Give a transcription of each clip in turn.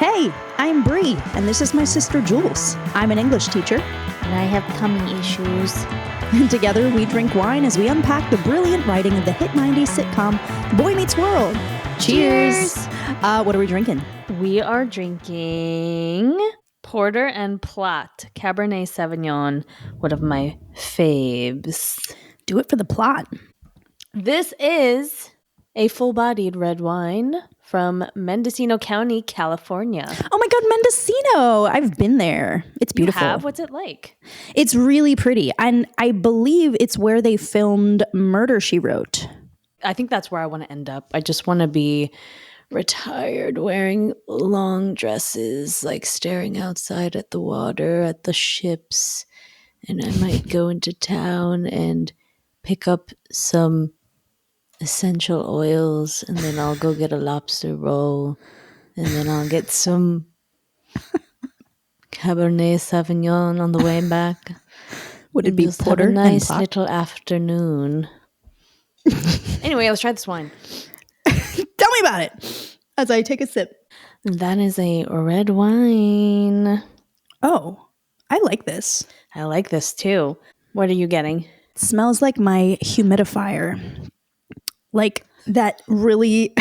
Hey, I'm Bree, and this is my sister Jules. I'm an English teacher. And I have tummy issues. And together we drink wine as we unpack the brilliant writing of the hit 90s sitcom Boy Meets World. Cheers! What are we drinking? We are drinking Porter and Plot Cabernet Sauvignon, one of my faves. Do it for the plot. This is a full-bodied red wine from Mendocino County, California. Oh my God, Mendocino! I've been there. It's beautiful. You have? What's it like? It's really pretty. And I believe it's where they filmed Murder, She Wrote. I think that's where I want to end up. I just want to be retired, wearing long dresses, like staring outside at the water, at the ships. And I might go into town and pick up some essential oils, and then I'll go get a lobster roll, and then I'll get some Cabernet Sauvignon on the way back. Would it be just porter have a nice and little afternoon. Anyway, let's try this wine. Tell me about it as I take a sip. That is a red wine. Oh, I like this. I like this too. What are you getting? It smells like my humidifier. Like that really...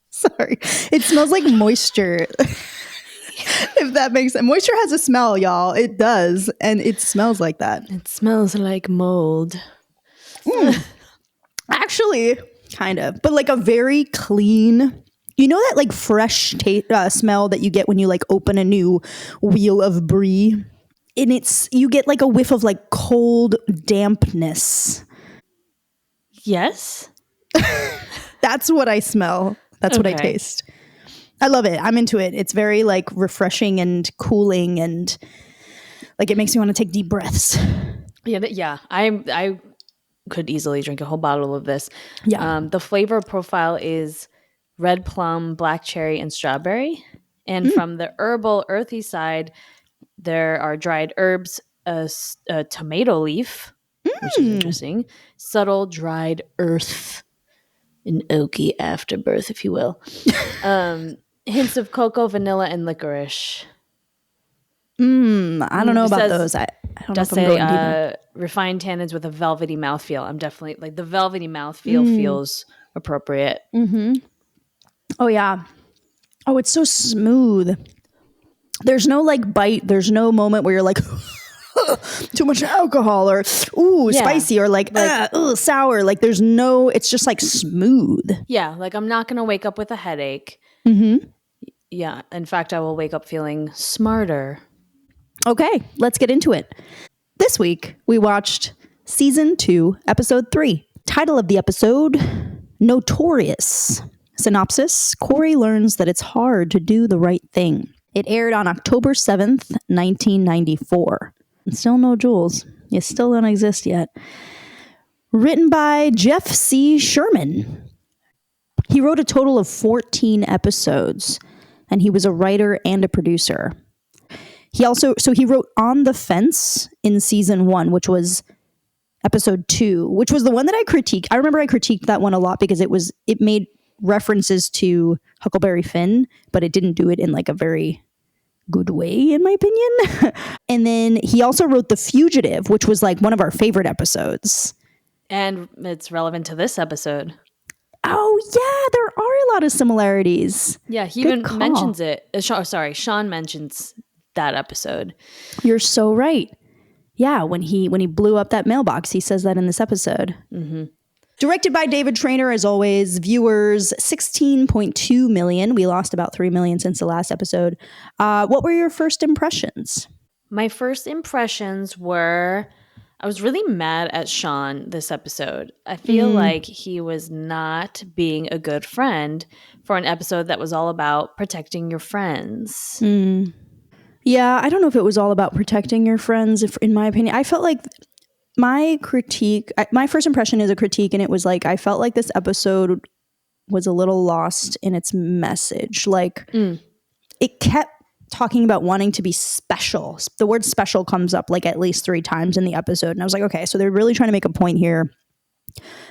Sorry. It smells like moisture. If that makes sense. Moisture has a smell, y'all. It does. And it smells like that. It smells like mold. Actually, kind of. But like a very clean... You know that like fresh smell that you get when you like open a new wheel of brie? And you get like a whiff of like cold dampness. Yes. That's what I smell. That's what I taste. I love it. I'm into it. It's very like refreshing and cooling, and like it makes me want to take deep breaths. Yeah. I could easily drink a whole bottle of this. Yeah. The flavor profile is red plum, black cherry, and strawberry. And from the herbal, earthy side, there are dried herbs, a tomato leaf, which is interesting, subtle dried earth, an oaky afterbirth, if you will. Hints of cocoa, vanilla, and licorice. I don't know about those. I don't know if I'm going deeper. Refined tannins with a velvety mouthfeel. I'm definitely like the velvety mouthfeel feels appropriate. Mm-hmm. Oh yeah. Oh, it's so smooth. There's no like bite. There's no moment where you're like too much alcohol or spicy or like sour. Like there's no. It's just like smooth. Yeah, like I'm not gonna wake up with a headache. Mm-hmm. Yeah, in fact, I will wake up feeling smarter. Okay, let's get into it. This week, we watched Season 2, Episode 3. Title of the episode, Notorious. Synopsis, Cory learns that it's hard to do the right thing. It aired on October 7th, 1994. Still no Jules. You still don't exist yet. Written by Jeff C. Sherman. He wrote a total of 14 episodes, and he was a writer and a producer. He wrote On the Fence in season 1, which was episode 2, which was the one that I critiqued. I remember I critiqued that one a lot because it made references to Huckleberry Finn, but it didn't do it in like a very good way, in my opinion. And then he also wrote The Fugitive, which was like one of our favorite episodes. And it's relevant to this episode. Oh, yeah, there are a lot of similarities. Yeah, he even mentions it. Shawn mentions that episode. You're so right. Yeah, when he blew up that mailbox, he says that in this episode. Mm-hmm. Directed by David Trainer, as always. Viewers, 16.2 million. We lost about 3 million since the last episode. What were your first impressions? My first impressions were, I was really mad at Shawn this episode. I feel like he was not being a good friend for an episode that was all about protecting your friends. Yeah, I don't know if it was all about protecting your friends, in my opinion. I felt like my first impression is a critique, and it was like, I felt like this episode was a little lost in its message. Like, it kept talking about wanting to be special. The word special comes up like at least 3 times in the episode. And I was like, okay, so they're really trying to make a point here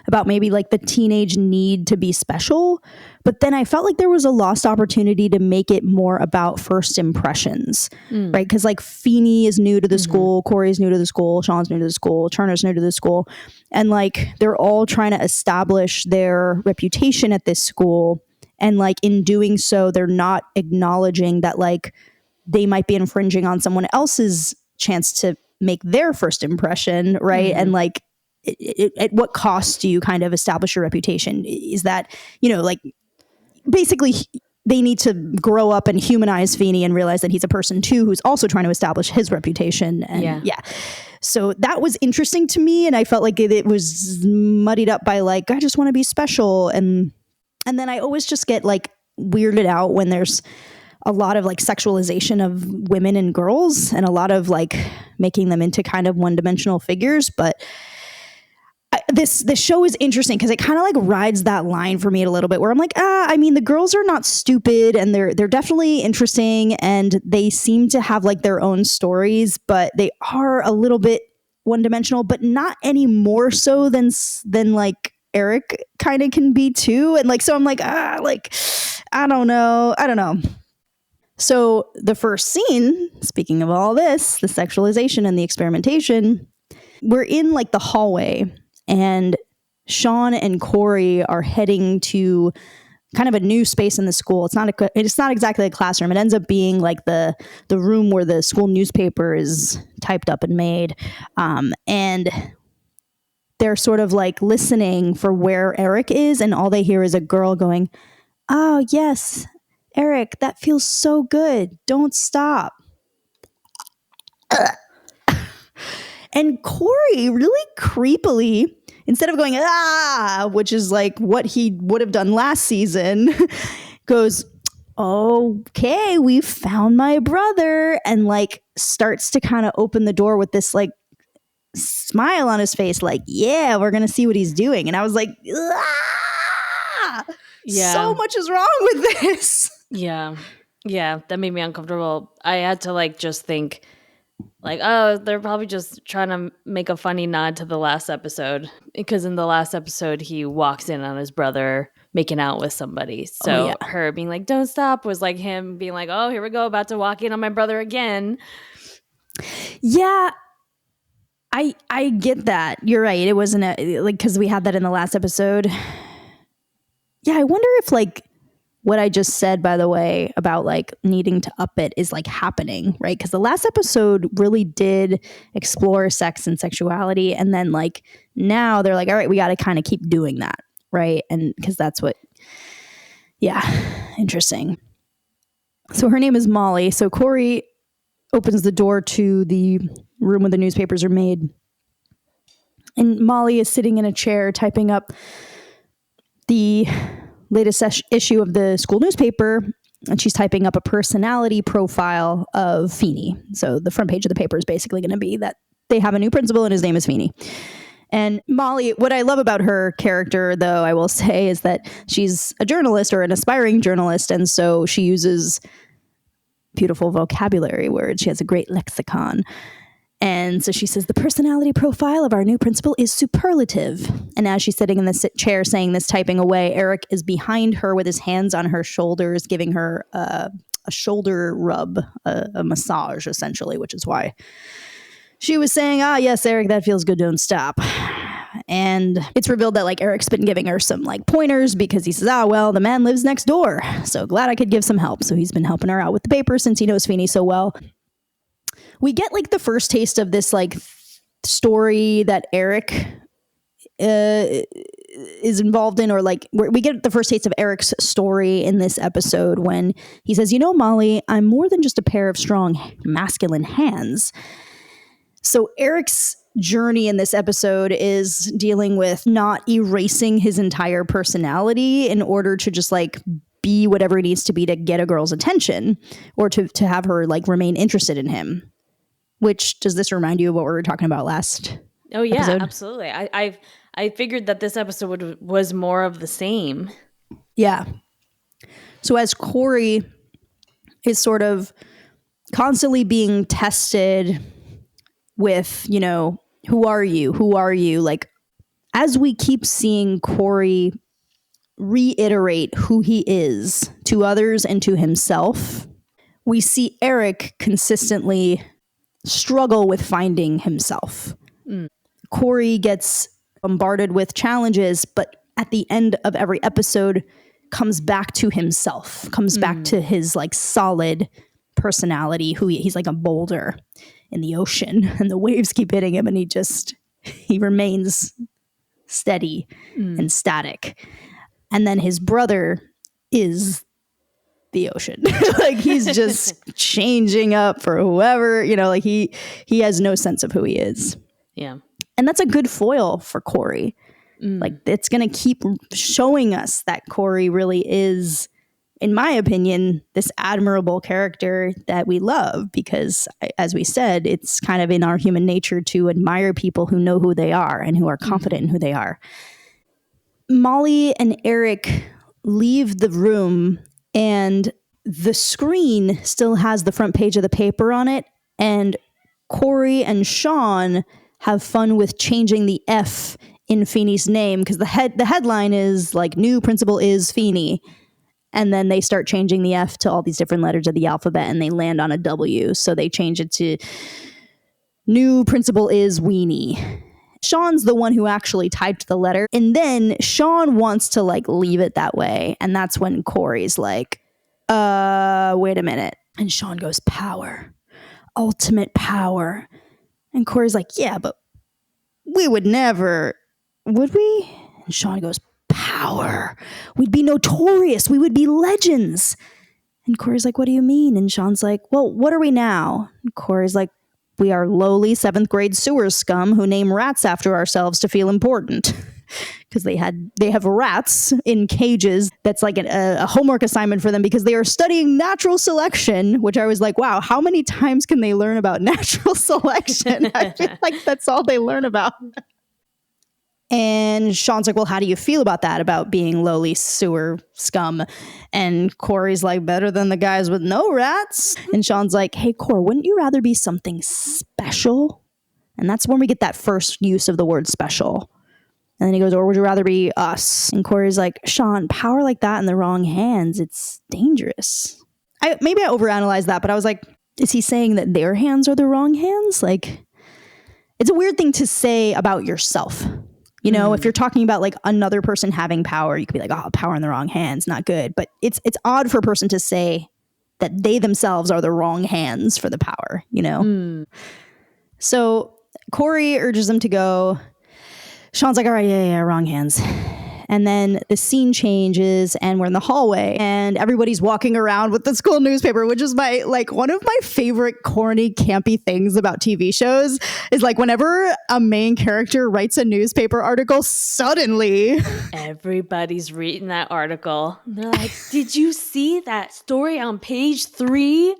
about maybe like the teenage need to be special. But then I felt like there was a lost opportunity to make it more about first impressions, right? Because like Feeny is new to the school, Cory's new to the school, Shawn's new to the school, Turner's new to the school. And like they're all trying to establish their reputation at this school. And like in doing so, they're not acknowledging that like they might be infringing on someone else's chance to make their first impression, right? And like, at what cost do you kind of establish your reputation? Is that, you know, like basically they need to grow up and humanize Feeny and realize that he's a person too who's also trying to establish his reputation. And yeah. So that was interesting to me, and I felt like it was muddied up by like, I just want to be special. And then I always just get like weirded out when there's a lot of like sexualization of women and girls and a lot of like making them into kind of one-dimensional figures. But this show is interesting because it kind of like rides that line for me a little bit where I'm like, I mean, the girls are not stupid and they're definitely interesting and they seem to have like their own stories, but they are a little bit one-dimensional, but not any more so than like Eric kind of can be too. And like, so I'm like, like, I don't know. So the first scene, speaking of all this, the sexualization and the experimentation, we're in like the hallway and Shawn and Cory are heading to kind of a new space in the school. It's not exactly a classroom. It ends up being like the room where the school newspaper is typed up and made. And they're sort of like listening for where Eric is, and all they hear is a girl going, "Oh, yes, Eric, that feels so good. Don't stop." And Cory really creepily, instead of going, which is like what he would have done last season, goes, "Okay, we found my brother," and like starts to kind of open the door with this like smile on his face, like, yeah, we're gonna see what he's doing. And I was like, so much is wrong with this. Yeah, that made me uncomfortable. I had to like just think like, oh, they're probably just trying to make a funny nod to the last episode, because in the last episode he walks in on his brother making out with somebody. So her being like, "Don't stop," was like him being like, "Oh, here we go, about to walk in on my brother again." Yeah, I get that. You're right. It wasn't like, because we had that in the last episode. Yeah, I wonder if like what I just said, by the way, about like needing to up it is like happening, right? Because the last episode really did explore sex and sexuality. And then like now they're like, all right, we got to kind of keep doing that, right? And because that's what, interesting. So her name is Molly. So Cory opens the door to the room where the newspapers are made. And Molly is sitting in a chair typing up the latest issue of the school newspaper, and she's typing up a personality profile of Feeny. So the front page of the paper is basically going to be that they have a new principal and his name is Feeny. And Molly, what I love about her character, though, I will say, is that she's a journalist or an aspiring journalist, and so she uses beautiful vocabulary words. She has a great lexicon. And so she says, the personality profile of our new principal is superlative. And as she's sitting in the chair saying this, typing away, Eric is behind her with his hands on her shoulders, giving her a shoulder rub, a massage, essentially, which is why she was saying, yes, Eric, that feels good. Don't stop. And it's revealed that like Eric's been giving her some like pointers because he says, well, the man lives next door. So glad I could give some help. So he's been helping her out with the paper since he knows Feeny so well. We get like the first taste of this like story that Eric is involved in, or like we get the first taste of Eric's story in this episode when he says, Molly, I'm more than just a pair of strong masculine hands. So Eric's journey in this episode is dealing with not erasing his entire personality in order to just like be whatever it needs to be to get a girl's attention or to have her like remain interested in him. Which, does this remind you of what we were talking about last episode? Absolutely. I figured that this episode was more of the same. Yeah. So as Cory is sort of constantly being tested with, who are you? Who are you? Like as we keep seeing Cory reiterate who he is to others and to himself, we see Eric consistently struggle with finding himself. Cory gets bombarded with challenges, but at the end of every episode comes back to himself, comes back to his like solid personality, he's like a boulder in the ocean and the waves keep hitting him and he remains steady and static. And then his brother is the ocean. Like he's just changing up for whoever, like he has no sense of who he is. Yeah. And that's a good foil for Cory. Like it's going to keep showing us that Cory really is, in my opinion, this admirable character that we love because, as we said, it's kind of in our human nature to admire people who know who they are and who are confident in who they are. Molly and Eric leave the room and the screen still has the front page of the paper on it. And Cory and Shawn have fun with changing the F in Feeny's name because the headline is like new principal is Feeny. And then they start changing the F to all these different letters of the alphabet and they land on a W. So they change it to new principal is Weenie. Shawn's the one who actually typed the letter. And then Shawn wants to like leave it that way. And that's when Cory's like, wait a minute. And Shawn goes, power, ultimate power. And Cory's like, yeah, but we would never, would we? And Shawn goes, power. We'd be notorious. We would be legends. And Cory's like, what do you mean? And Shawn's like, well, what are we now? And Cory's like, we are lowly 7th grade sewer scum who name rats after ourselves to feel important. Because they have rats in cages. That's like a homework assignment for them because they are studying natural selection, which I was like, wow, how many times can they learn about natural selection? I feel like that's all they learn about. And Shawn's like, well, how do you feel about that, about being lowly sewer scum? And Cory's like, better than the guys with no rats. And Shawn's like, hey, Cory, wouldn't you rather be something special? And that's when we get that first use of the word special. And then he goes, or would you rather be us? And Cory's like, Shawn, power like that in the wrong hands, it's dangerous. Maybe I overanalyzed that, but I was like, is he saying that their hands are the wrong hands? Like, it's a weird thing to say about yourself. You know, if you're talking about like another person having power, you could be like, oh, power in the wrong hands, not good. But it's odd for a person to say that they themselves are the wrong hands for the power, you know? So Cory urges them to go. Shawn's like, all right, yeah, wrong hands. And then the scene changes and we're in the hallway and everybody's walking around with the school newspaper, which is one of my favorite corny, campy things about TV shows is like whenever a main character writes a newspaper article, suddenly everybody's reading that article. They're like, did you see that story on page 3?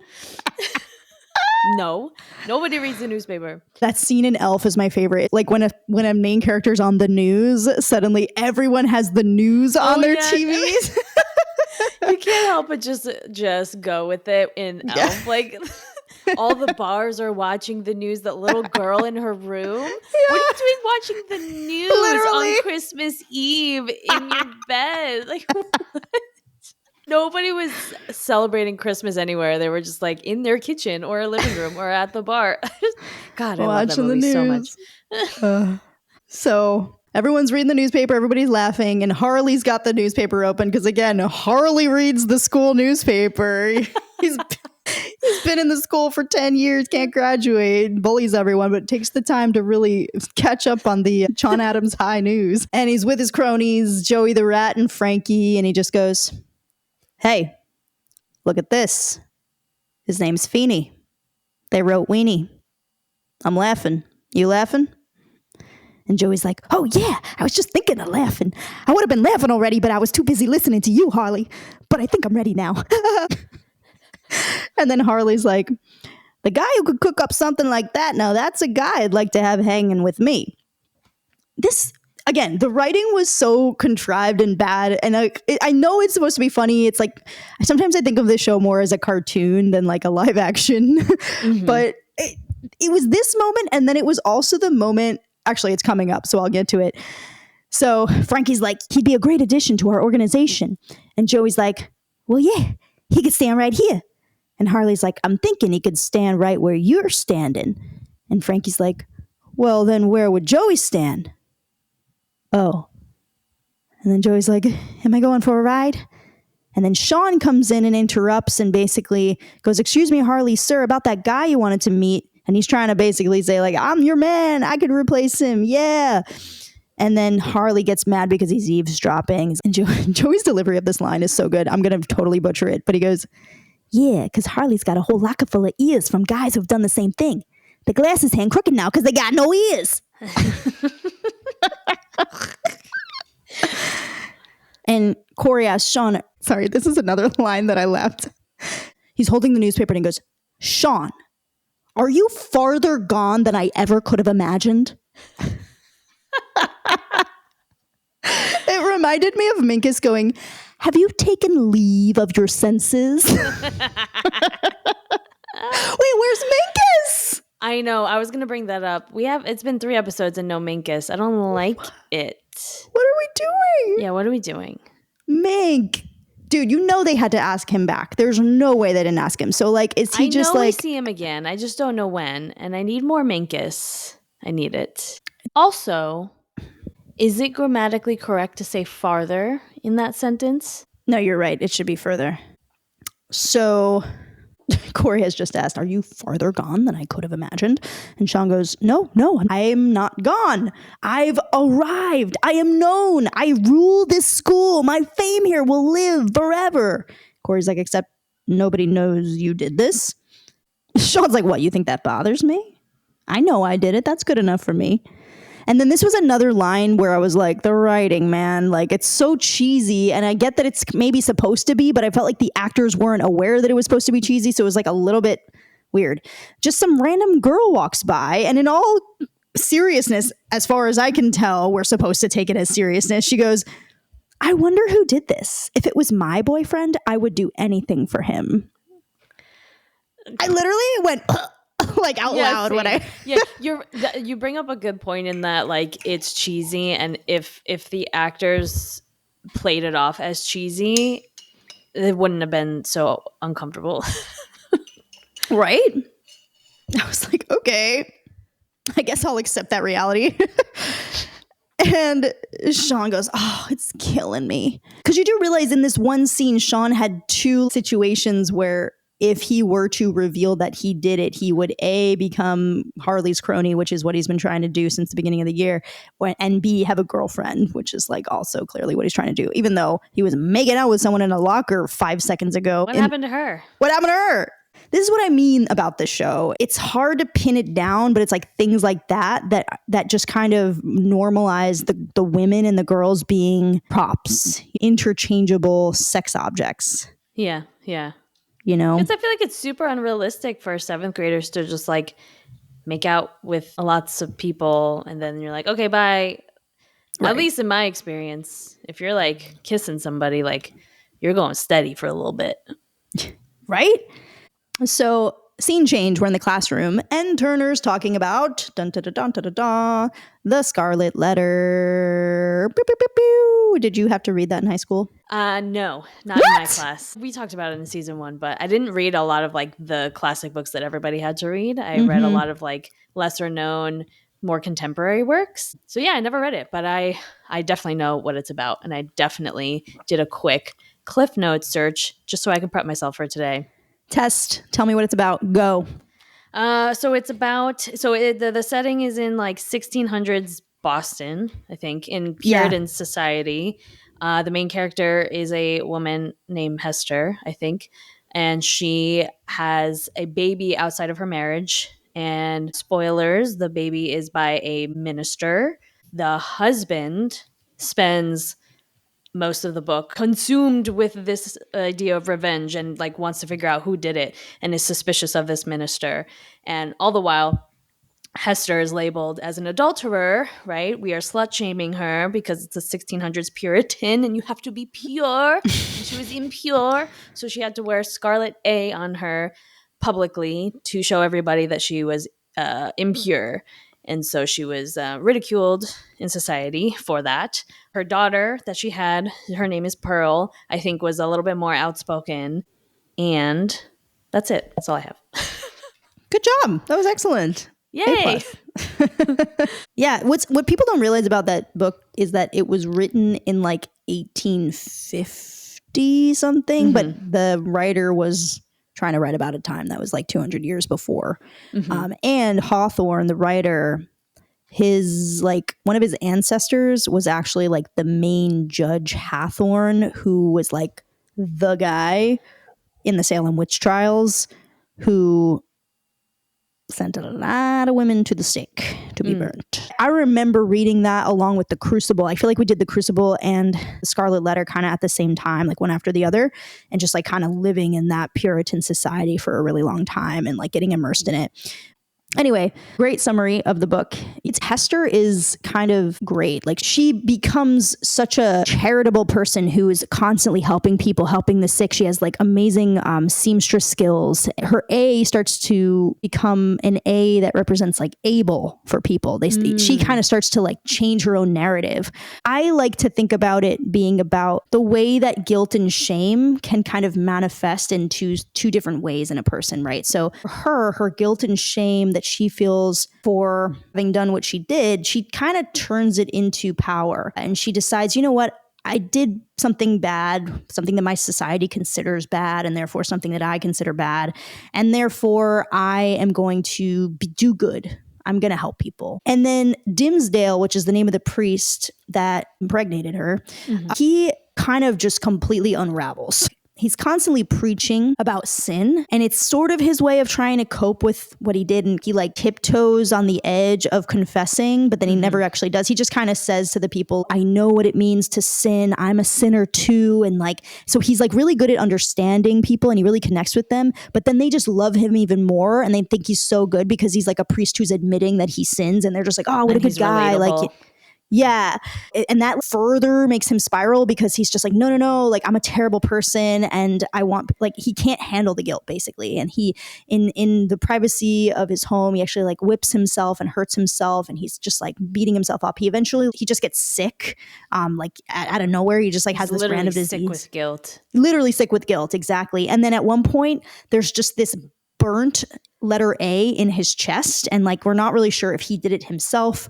No, nobody reads the newspaper. That scene in Elf is my favorite. Like when a main character's on the news, suddenly everyone has the news on their TVs. You can't help but just go with it in Elf. Like all the bars are watching the news. That little girl in her room. Yeah. What are you doing watching the news on Christmas Eve in your bed? Like what? Nobody was celebrating Christmas anywhere. They were just like in their kitchen or a living room or at the bar. God, I love that movie so much. So everyone's reading the newspaper. Everybody's laughing. And Harley's got the newspaper open because, again, Harley reads the school newspaper. He's been in the school for 10 years, can't graduate, bullies everyone, but takes the time to really catch up on the John Adams High news. And he's with his cronies, Joey the Rat and Frankie. And he just goes, hey, look at this. His name's Feeny. They wrote Weenie. I'm laughing. You laughing? And Joey's like, oh yeah, I was just thinking of laughing. I would have been laughing already, but I was too busy listening to you, Harley. But I think I'm ready now. And then Harley's like, the guy who could cook up something like that, now that's a guy I'd like to have hanging with me. This... Again, the writing was so contrived and bad. And I know it's supposed to be funny. It's like, sometimes I think of this show more as a cartoon than like a live action. But it was this moment. And then it was also the moment, actually it's coming up, so I'll get to it. So Frankie's like, he'd be a great addition to our organization. And Joey's like, well, yeah, he could stand right here. And Harley's like, I'm thinking he could stand right where you're standing. And Frankie's like, well, then where would Joey stand? Oh. And then Joey's like, am I going for a ride? And then Shawn comes in and interrupts and basically goes, excuse me, Harley, sir, about that guy you wanted to meet. And he's trying to basically say, like, I'm your man. I could replace him. Yeah. And then Harley gets mad because he's eavesdropping. And Joey's delivery of this line is so good. I'm going to totally butcher it. But he goes, yeah, because Harley's got a whole locker full of ears from guys who've done the same thing. The glasses hang crooked now because they got no ears. And Cory asks Shawn, sorry, this is another line that I left. He's holding the newspaper and he goes, Shawn, are you farther gone than I ever could have imagined? It reminded me of Minkus going, have you taken leave of your senses? Wait, where's Minkus? I know. I was going to bring that up. It's been 3 episodes and no Minkus. I don't like it. What are we doing? Yeah, what are we doing? Mink. Dude, you know they had to ask him back. There's no way they didn't ask him. So, like, is he just like... I know we see him again. I just don't know when. And I need more Minkus. I need it. Also, is it grammatically correct to say farther in that sentence? No, you're right. It should be further. So... Cory has just asked, are you farther gone than I could have imagined? And Shawn goes, no, I am not gone. I've arrived. I am known. I rule this school. My fame here will live forever. Cory's like, except nobody knows you did this. Shawn's like, what, you think that bothers me? I know I did it. That's good enough for me. And then this was another line where I was like, the writing, man, like it's so cheesy. And I get that it's maybe supposed to be, but I felt like the actors weren't aware that it was supposed to be cheesy. So it was like a little bit weird. Just some random girl walks by, and in all seriousness, as far as I can tell, we're supposed to take it as seriousness. She goes, I wonder who did this. If it was my boyfriend, I would do anything for him. I literally went... like out loud same. When I you bring up a good point in that, like, it's cheesy, and if the actors played it off as cheesy, it wouldn't have been so uncomfortable. Right? I was like, okay, I guess I'll accept that reality. And Shawn goes, oh, it's killing me. Because you do realize in this one scene, Shawn had 2 situations where if he were to reveal that he did it, he would A, become Harley's crony, which is what he's been trying to do since the beginning of the year, and B, have a girlfriend, which is like also clearly what he's trying to do, even though he was making out with someone in a locker 5 seconds ago. What happened to her? What happened to her? This is what I mean about this show. It's hard to pin it down, but it's like things like that just kind of normalize the women and the girls being props, interchangeable sex objects. Yeah. You know, because I feel like it's super unrealistic for 7th graders to just like make out with lots of people and then you're like, okay, bye. Right. At least in my experience, if you're like kissing somebody, like you're going steady for a little bit. Right? So scene change. We're in the classroom and Turner's talking about the Scarlet Letter. Pew, pew, pew, pew. Did you have to read that in high school? No, not in my class. We talked about it in season 1, but I didn't read a lot of like the classic books that everybody had to read. I read a lot of like lesser known, more contemporary works. So yeah, I never read it, but I definitely know what it's about. And I definitely did a quick Cliff Notes search just so I could prep myself for today. Test. Tell me what it's about. Go. So it's about, the setting is in like 1600s Boston, I think, in Puritan society. The main character is a woman named Hester, I think, and she has a baby outside of her marriage. And spoilers, the baby is by a minister. The husband spends most of the book consumed with this idea of revenge and like wants to figure out who did it and is suspicious of this minister. And all the while, Hester is labeled as an adulterer, right? We are slut shaming her because it's a 1600s Puritan and you have to be pure. And she was impure. So she had to wear Scarlet A on her publicly to show everybody that she was impure. And so she was ridiculed in society for that. Her daughter that she had, her name is Pearl, I think was a little bit more outspoken. And that's it. That's all I have. Good job. That was excellent. Yay. Yeah. What people don't realize about that book is that it was written in like 1850 something, but the writer was trying to write about a time that was like 200 years before. And Hawthorne, the writer, his like one of his ancestors was actually like the main Judge Hathorne, who was like the guy in the Salem witch trials who sent a lot of women to the stake to be burnt. I remember reading that along with The Crucible. I feel like we did The Crucible and The Scarlet Letter kind of at the same time, like one after the other, and just like kind of living in that Puritan society for a really long time and like getting immersed in it. Anyway, great summary of the book. Hester is kind of great. Like she becomes such a charitable person who is constantly helping people, helping the sick. She has like amazing seamstress skills. Her A starts to become an A that represents like able for people. She kind of starts to like change her own narrative. I like to think about it being about the way that guilt and shame can kind of manifest in two different ways in a person, right? So for her guilt and shame that she feels for having done what she did, she kind of turns it into power. And she decides, you know what? I did something bad, something that my society considers bad, and therefore something that I consider bad. And therefore, I am going to do good. I'm going to help people. And then Dimsdale, which is the name of the priest that impregnated her, he kind of just completely unravels. He's constantly preaching about sin, and it's sort of his way of trying to cope with what he did. And he like tiptoes on the edge of confessing, but then he never actually does. He just kind of says to the people, I know what it means to sin. I'm a sinner too. And like, so he's like really good at understanding people and he really connects with them, but then they just love him even more. And they think he's so good because he's like a priest who's admitting that he sins. And they're just like, oh, what a good guy. Relatable. Like, yeah. And that further makes him spiral because he's just like, no, like I'm a terrible person and I want, like, he can't handle the guilt basically. And he, in the privacy of his home, he actually like whips himself and hurts himself and he's just like beating himself up. He just gets sick, like out of nowhere. He just like has this random disease. Sick with guilt. Literally sick with guilt. Exactly. And then at one point there's just this burnt letter A in his chest. And like, we're not really sure if he did it himself.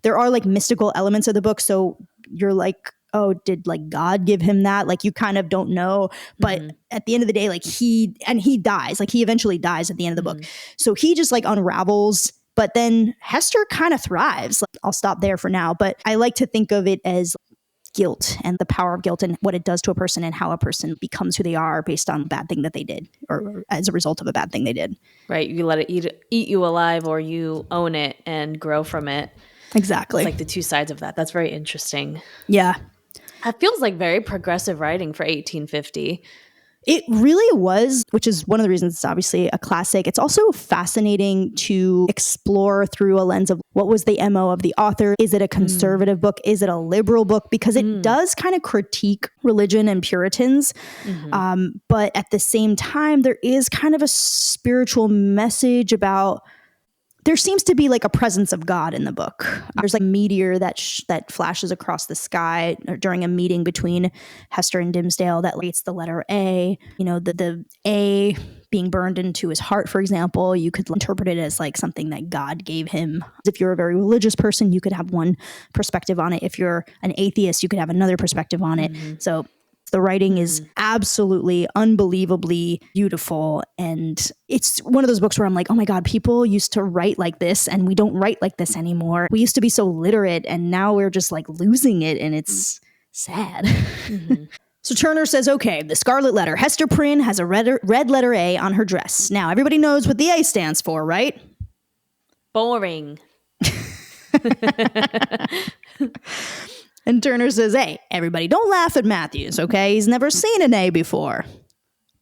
There are like mystical elements of the book. So you're like, oh, did like God give him that? Like you kind of don't know. But at the end of the day, like he dies. Like he eventually dies at the end of the book. So he just like unravels. But then Hester kind of thrives. Like, I'll stop there for now. But I like to think of it as guilt and the power of guilt and what it does to a person and how a person becomes who they are based on a bad thing that they did or as a result of a bad thing they did. Right. You let it eat you alive or you own it and grow from it. Exactly. It's like the two sides of that. That's very interesting. Yeah. It feels like very progressive writing for 1850. It really was, which is one of the reasons it's obviously a classic. It's also fascinating to explore through a lens of what was the MO of the author? Is it a conservative book? Is it a liberal book? Because it does kind of critique religion and Puritans. But at the same time, there is kind of a spiritual message about there seems to be like a presence of God in the book. There's like a meteor that flashes across the sky during a meeting between Hester and Dimsdale that relates the letter A. You know, the A being burned into his heart, for example, you could interpret it as like something that God gave him. If you're a very religious person, you could have one perspective on it. If you're an atheist, you could have another perspective on it. So the writing is absolutely unbelievably beautiful. And it's one of those books where I'm like, oh my God, people used to write like this and we don't write like this anymore. We used to be so literate and now we're just like losing it and it's sad. So Turner says, okay, the Scarlet Letter. Hester Prynne has a red letter A on her dress. Now everybody knows what the A stands for, right? Boring. And Turner says, hey, everybody, don't laugh at Matthews, okay? He's never seen an A before.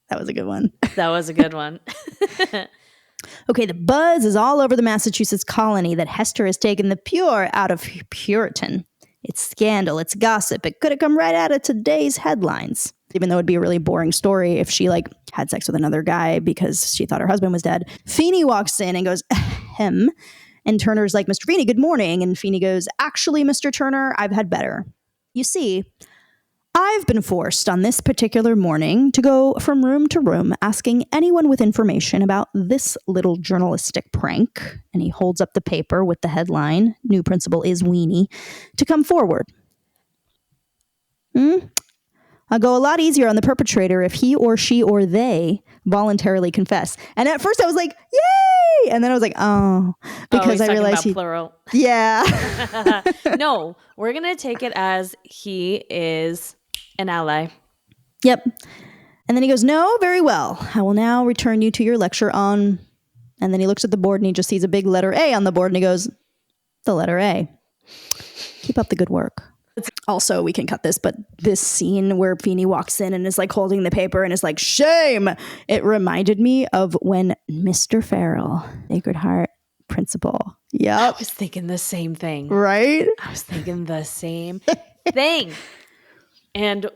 That was a good one. That was a good one. Okay, the buzz is all over the Massachusetts colony that Hester has taken the pure out of Puritan. It's scandal, it's gossip. It could have come right out of today's headlines. Even though it'd be a really boring story if she like had sex with another guy because she thought her husband was dead. Feeny walks in and goes, ahem. And Turner's like, Mr. Feeny, good morning. And Feeny goes, actually, Mr. Turner, I've had better. You see, I've been forced on this particular morning to go from room to room asking anyone with information about this little journalistic prank, and he holds up the paper with the headline, New Principal is Weenie, to come forward. I'll go a lot easier on the perpetrator if he or she or they voluntarily confess. And at first I was like, yay! And then I was like, oh, because I realized he... plural. Yeah. No, we're going to take it as he is an ally. Yep. And then he goes, no, very well. I will now return you to your lecture on... And then he looks at the board and he just sees a big letter A on the board and he goes, the letter A. Keep up the good work. Also, we can cut this, but this scene where Feeny walks in and is like holding the paper and is like, shame! It reminded me of when Mr. Farrell, Sacred Heart principal. Yep. I was thinking the same thing. Right? I was thinking the same thing. And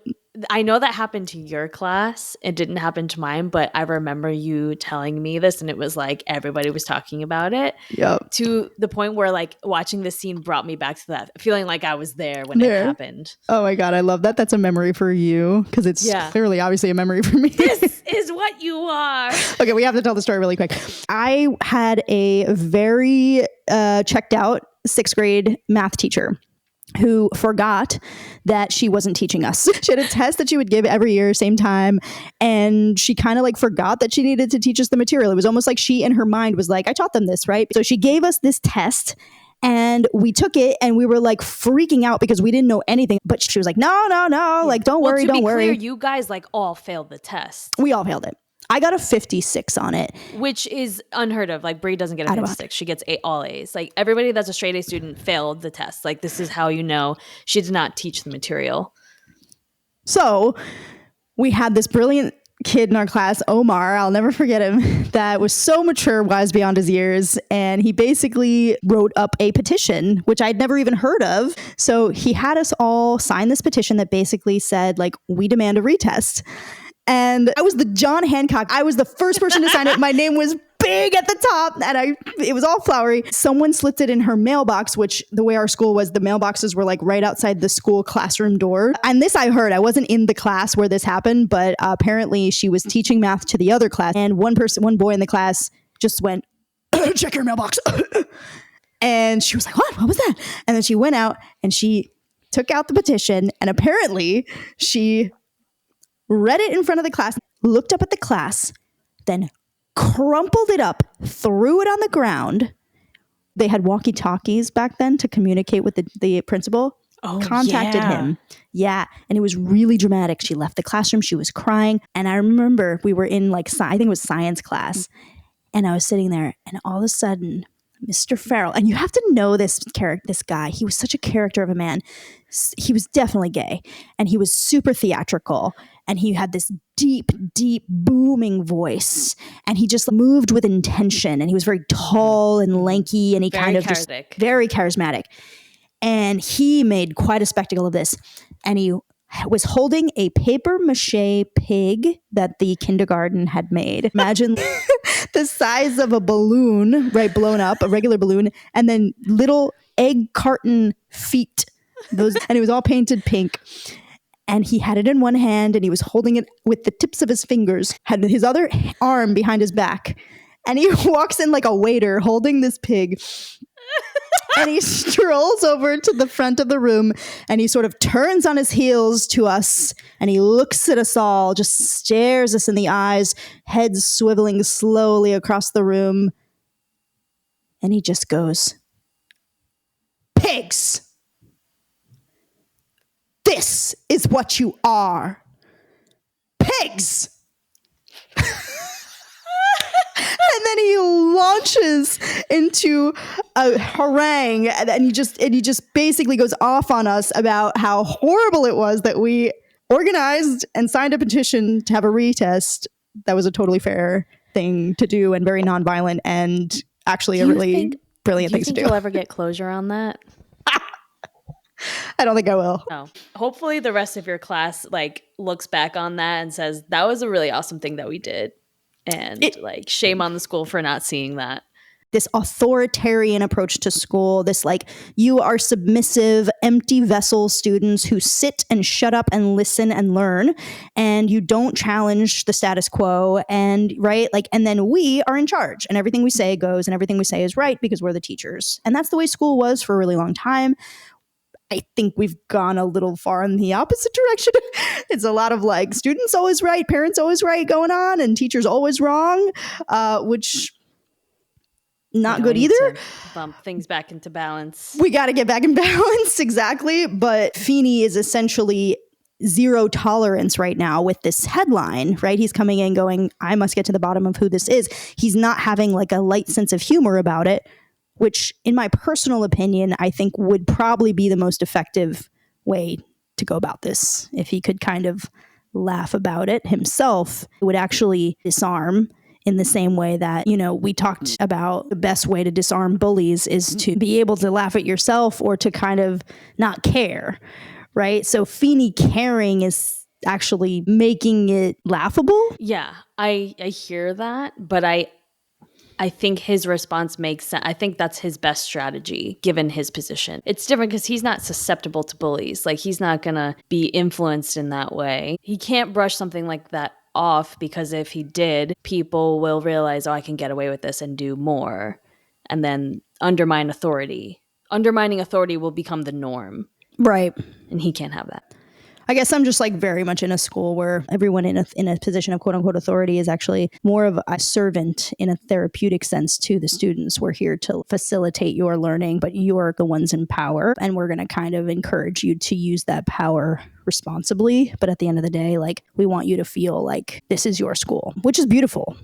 I know that happened to your class. It didn't happen to mine, but I remember you telling me this, and it was like everybody was talking about it. Yep. To the point where like watching this scene brought me back to that, feeling like I was there when it happened. Oh my God, I love that. That's a memory for you because it's clearly obviously a memory for me. This is what you are. Okay, we have to tell the story really quick. I had a very checked out 6th grade math teacher who forgot that she wasn't teaching us. She had a test that she would give every year, same time. And she kind of like forgot that she needed to teach us the material. It was almost like she in her mind was like, I taught them this, right? So she gave us this test and we took it and we were like freaking out because we didn't know anything. But she was like, no, like, don't worry, don't worry. Clear, you guys like all failed the test. We all failed it. I got a 56 on it. Which is unheard of. Like, Brie doesn't get a 56. She gets all A's. Like, everybody that's a straight A student failed the test. Like, this is how you know she did not teach the material. So, we had this brilliant kid in our class, Omar, I'll never forget him, that was so mature, wise beyond his years. And he basically wrote up a petition, which I'd never even heard of. So, he had us all sign this petition that basically said, like, we demand a retest. And I was the John Hancock. I was the first person to sign it. My name was big at the top and it was all flowery. Someone slipped it in her mailbox, which the way our school was, the mailboxes were like right outside the school classroom door. And this I heard, I wasn't in the class where this happened, but apparently she was teaching math to the other class. And one boy in the class just went, check your mailbox. And she was like, what was that? And then she went out and she took out the petition. And apparently she read it in front of the class, looked up at the class, then crumpled it up, threw it on the ground. They had walkie-talkies back then to communicate with the principal. Contacted him. Yeah. And it was really dramatic. She left the classroom. She was crying. And I remember we were in like, I think it was science class. And I was sitting there and all of a sudden, Mr. Farrell, and you have to know this guy. He was such a character of a man. He was definitely gay and he was super theatrical. And he had this deep, deep, booming voice. And he just moved with intention. And he was very tall and lanky. And he kind of just very charismatic. And he made quite a spectacle of this. And he was holding a paper mache pig that the kindergarten had made. Imagine the size of a balloon, right, blown up, a regular balloon. And then little egg carton feet. And it was all painted pink. And he had it in one hand and he was holding it with the tips of his fingers, had his other arm behind his back. And he walks in like a waiter holding this pig. And he strolls over to the front of the room and he sort of turns on his heels to us and he looks at us all, just stares us in the eyes, head swiveling slowly across the room. And he just goes, pigs! This is what you are. Pigs! And then he launches into a harangue and he just basically goes off on us about how horrible it was that we organized and signed a petition to have a retest. That was a totally fair thing to do and very nonviolent and actually a really brilliant thing to do. Do you think you'll ever get closure on that? I don't think I will. No. Hopefully the rest of your class like looks back on that and says that was a really awesome thing that we did. And like shame on the school for not seeing that. this authoritarian approach to school, this like, you are submissive, empty vessel students who sit and shut up and listen and learn, and you don't challenge the status quo, and right, like, and then we are in charge, and everything we say goes, and everything we say is right because we're the teachers. And that's the way school was for a really long time. I think we've gone a little far in the opposite direction. It's a lot of like, students always right, parents always right going on, and teachers always wrong, which not good either. Bump things back into balance. We got to get back in balance, exactly. But Feeny is essentially zero tolerance right now with this headline, right? He's coming in going, I must get to the bottom of who this is. He's not having like a light sense of humor about it, which in my personal opinion, I think would probably be the most effective way to go about this. If he could kind of laugh about it himself, it would actually disarm, in the same way that, you know, we talked about the best way to disarm bullies is to be able to laugh at yourself or to kind of not care, right? So Feeny caring is actually making it laughable. Yeah, I hear that, but I think his response makes sense. I think that's his best strategy given his position. It's different because he's not susceptible to bullies. Like, he's not going to be influenced in that way. He can't brush something like that off, because if he did, people will realize, oh, I can get away with this and do more, and then undermine authority. Undermining authority will become the norm. Right. And he can't have that. I guess I'm just like very much in a school where everyone in a position of quote unquote authority is actually more of a servant in a therapeutic sense to the students. We're here to facilitate your learning, but you're the ones in power, and we're going to kind of encourage you to use that power responsibly. But at the end of the day, like, we want you to feel like this is your school, which is beautiful.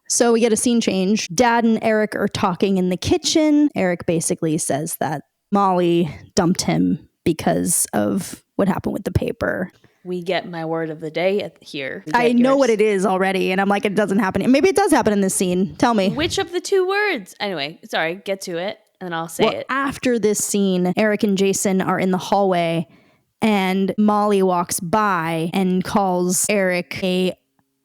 So we get a scene change. Dad and Eric are talking in the kitchen. Eric basically says that Molly dumped him because of what happened with the paper. We get my word of the day here. I know what it is already, and I'm like, it doesn't happen. Maybe it does happen in this scene. Tell me. Which of the two words? Anyway, sorry, get to it, and then I'll say it. After this scene, Eric and Jason are in the hallway, and Molly walks by and calls Eric a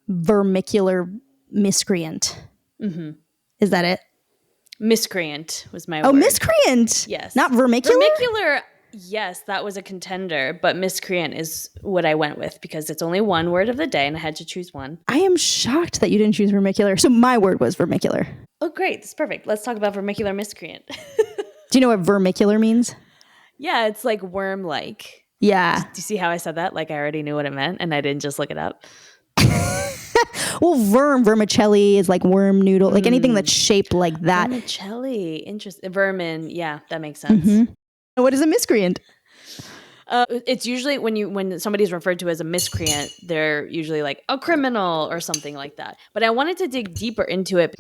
vermicular miscreant. Mm-hmm. Is that it? Miscreant was my word. Oh, miscreant. Yes. Not vermicular? Vermicular, yes, that was a contender, but miscreant is what I went with because it's only one word of the day and I had to choose one. I am shocked that you didn't choose vermicular. So my word was vermicular. Oh, great. That's perfect. Let's talk about vermicular miscreant. Do you know what vermicular means? Yeah, it's like worm-like. Yeah. Do you see how I said that? Like I already knew what it meant and I didn't just look it up. Well, vermicelli is like worm noodle, like anything that's shaped like that. Vermicelli, interesting. Vermin, yeah, that makes sense. Mm-hmm. What is a miscreant? It's usually when somebody's referred to as a miscreant, they're usually like a criminal or something like that. But I wanted to dig deeper into it.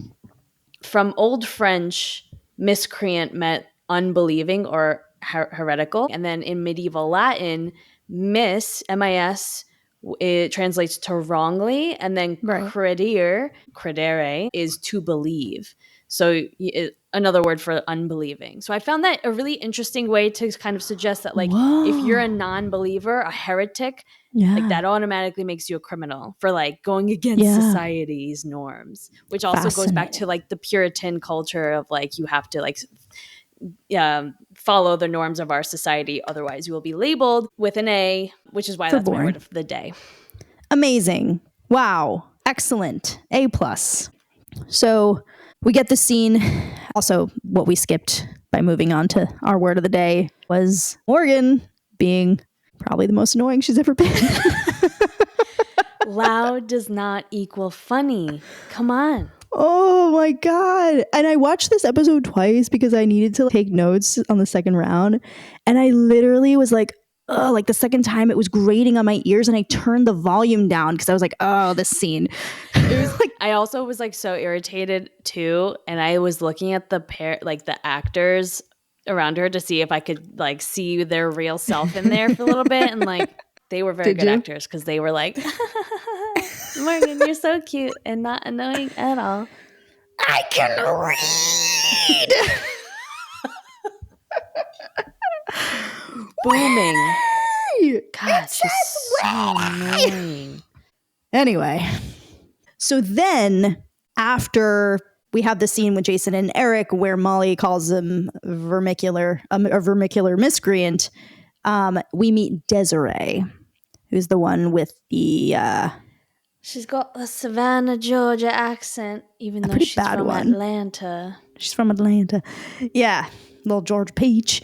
From Old French, miscreant meant unbelieving or heretical. And then in medieval Latin, M-I-S, it translates to wrongly. And then credere is to believe. So another word for unbelieving. So I found that a really interesting way to kind of suggest that, like, if you're a non-believer, a heretic, like that automatically makes you a criminal for like going against society's norms, which also goes back to like the Puritan culture of like, you have to like follow the norms of our society. Otherwise you will be labeled with an A, which is why that's my word of the day. Amazing. Wow. Excellent. A+. So we get the scene. Also, what we skipped by moving on to our word of the day was Morgan being probably the most annoying she's ever been. Loud does not equal funny. Come on. Oh my God. And I watched this episode twice because I needed to take notes on the second round. And I literally was like, oh, like the second time it was grating on my ears and I turned the volume down because I was like, oh, this scene. It was like, I also was like so irritated too. And I was looking at the the actors around her to see if I could like see their real self in there for a little bit. And like, they were very good actors because they were like, Morgan, you're so cute and not annoying at all. I can read. Booming. God, she's so annoying. Anyway, so then after we have the scene with Jason and Eric where Molly calls him a vermicular miscreant. We meet Desiree, who's the one with the... she's got a Savannah, Georgia accent, even though she's from Atlanta. She's from Atlanta. Yeah, little George Peach.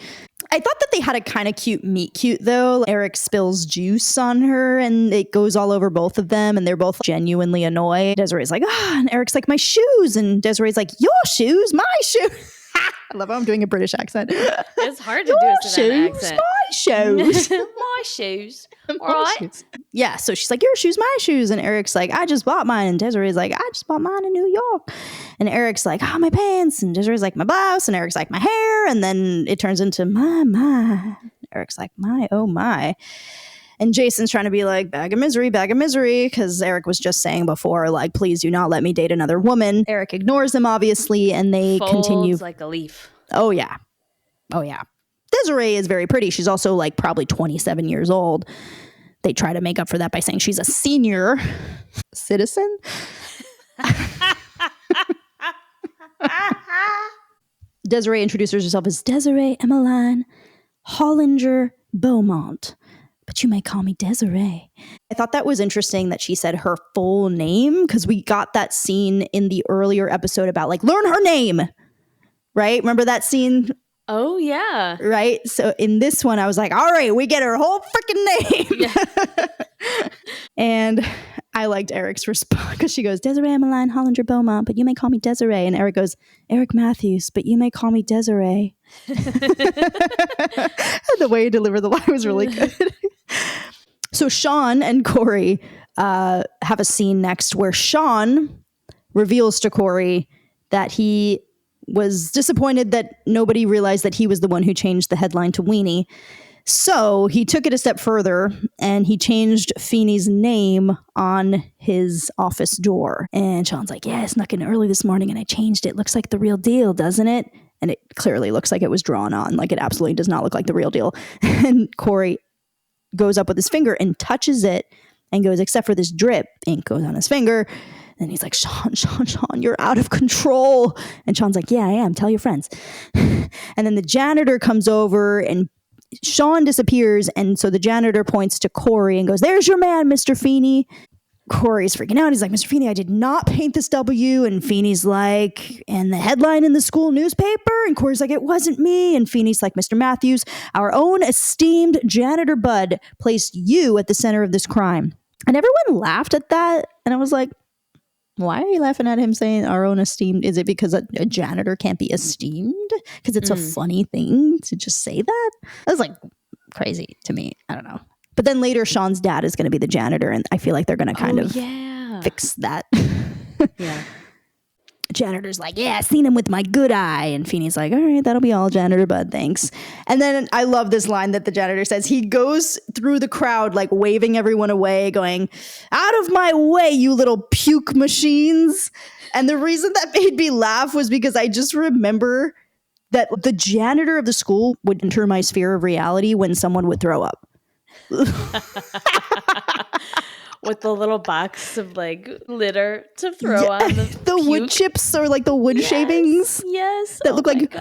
I thought that they had a kind of cute meet cute, though. Eric spills juice on her, and it goes all over both of them, and they're both genuinely annoyed. Desiree's like, and Eric's like, my shoes. And Desiree's like, your shoes, my shoes. I love how I'm doing a British accent. It's hard to do a Savannah accent. My shoes. My shoes. All right. Shoes. Yeah, so she's like, your shoes, my shoes. And Eric's like, I just bought mine. And Desiree's like, I just bought mine in New York. And Eric's like, my pants. And Desiree's like, my blouse. And Eric's like, my hair. And then it turns into my. Eric's like, my, oh my. And Jason's trying to be like, bag of misery, because Eric was just saying before, like, please do not let me date another woman. Eric ignores him, obviously, and they continue. Like a leaf. Oh, yeah. Desiree is very pretty. She's also, like, probably 27 years old. They try to make up for that by saying she's a senior citizen. Desiree introduces herself as Desiree Emmeline Hollinger Beaumont. But you may call me Desiree. I thought that was interesting that she said her full name, because we got that scene in the earlier episode about, like, learn her name, right? Remember that scene? Oh, yeah. Right? So in this one, I was like, all right, we get her whole freaking name. Yeah. And I liked Eric's response, because she goes, Desiree Emmeline Hollinger Beaumont, but you may call me Desiree. And Eric goes, Eric Matthews, but you may call me Desiree. The way he delivered the line was really good. So Shawn and Cory have a scene next where Shawn reveals to Cory that he was disappointed that nobody realized that he was the one who changed the headline to Weenie. So he took it a step further and he changed Feeny's name on his office door. And Shawn's like, yeah, I snuck in early this morning and I changed it. Looks like the real deal, doesn't it? And it clearly looks like it was drawn on. Like, it absolutely does not look like the real deal. And Cory goes up with his finger and touches it and goes, except for this drip, ink goes on his finger. And he's like, Shawn, you're out of control. And Shawn's like, yeah, I am. Tell your friends. And then the janitor comes over and Shawn disappears. And so the janitor points to Cory and goes, there's your man, Mr. Feeny. Cory's freaking out. He's like, Mr. Feeny, I did not paint this W. And Feeny's like, and the headline in the school newspaper? And Cory's like, it wasn't me. And Feeny's like, Mr. Matthews, our own esteemed janitor Bud placed you at the center of this crime. And everyone laughed at that. And I was like, why are you laughing at him saying our own esteemed? Is it because a janitor can't be esteemed? Because it's a funny thing to just say that? That was like crazy to me. I don't know. But then later, Shawn's dad is going to be the janitor, and I feel like they're going to kind of fix that. Yeah. Janitor's like, yeah, I seen him with my good eye. And Feeny's like, all right, that'll be all, Janitor Bud, thanks. And then I love this line that the janitor says. He goes through the crowd, like waving everyone away, going, out of my way, you little puke machines. And the reason that made me laugh was because I just remember that the janitor of the school would enter my sphere of reality when someone would throw up. With the little box of like litter to throw on the wood chips or like the wood shavings. Yes. That look like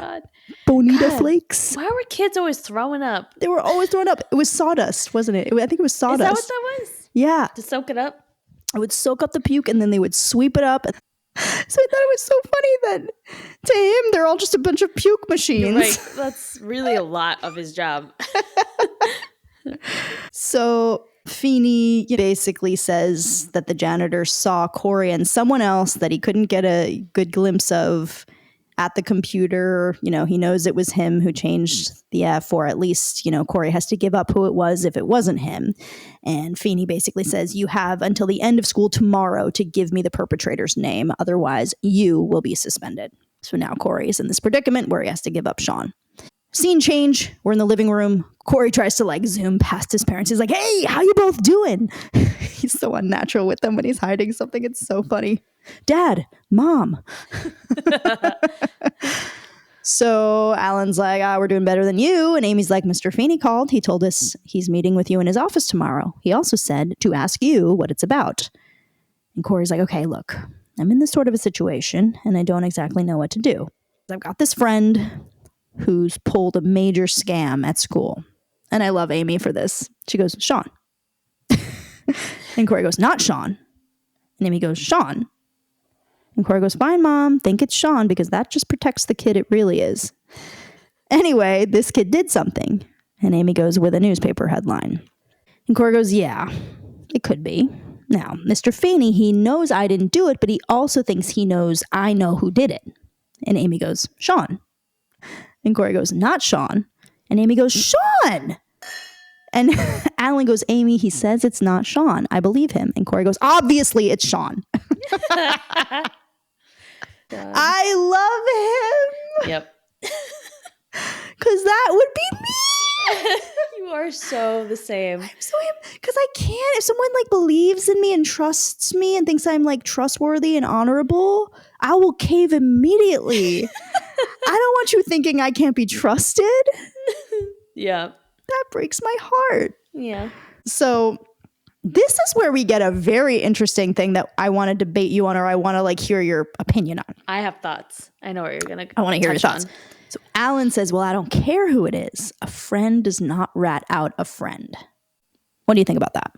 Bonita flakes. Why were kids always throwing up? They were always throwing up. It was sawdust, wasn't it? I think it was sawdust. Is that what that was? Yeah. To soak it up? I would soak up the puke and then they would sweep it up. So I thought it was so funny that to him, they're all just a bunch of puke machines. You're right. That's really a lot of his job. So Feeny basically says that the janitor saw Cory and someone else that he couldn't get a good glimpse of at the computer. You know, he knows it was him who changed the F, or at least, you know, Cory has to give up who it was if it wasn't him. And Feeny basically says, you have until the end of school tomorrow to give me the perpetrator's name. Otherwise, you will be suspended. So now Cory is in this predicament where he has to give up Shawn. Scene change. We're in the living room. Cory tries to like zoom past his parents. He's like, hey, how you both doing? He's so unnatural with them when he's hiding something. It's so funny. Dad, Mom. So Alan's like, we're doing better than you. And Amy's like, Mr. Feeny called. He told us he's meeting with you in his office tomorrow. He also said to ask you what it's about. And Cory's like, okay, look, I'm in this sort of a situation and I don't exactly know what to do. I've got this friend who's pulled a major scam at school. And I love Amy for this. She goes, Shawn. And Cory goes, not Shawn. And Amy goes, Shawn. And Cory goes, fine, Mom. Think it's Shawn because that just protects the kid it really is. Anyway, this kid did something. And Amy goes, with a newspaper headline. And Cory goes, yeah, it could be. Now, Mr. Feeny, he knows I didn't do it, but he also thinks he knows I know who did it. And Amy goes, Shawn. And Cory goes, not Shawn. And Amy goes, Shawn. And Alan goes, Amy, he says it's not Shawn. I believe him. And Cory goes, obviously it's Shawn. I love him. Yep. Because that would be me. You are so the same. I'm so because I can't. If someone like believes in me and trusts me and thinks I'm like trustworthy and honorable, I will cave immediately. I don't want you thinking I can't be trusted. Yeah. That breaks my heart. Yeah. So this is where we get a very interesting thing that I want to debate you on, or I want to like hear your opinion on. I have thoughts. I know what you're going to I want to hear your thoughts. on. So Alan says, well, I don't care who it is. A friend does not rat out a friend. What do you think about that?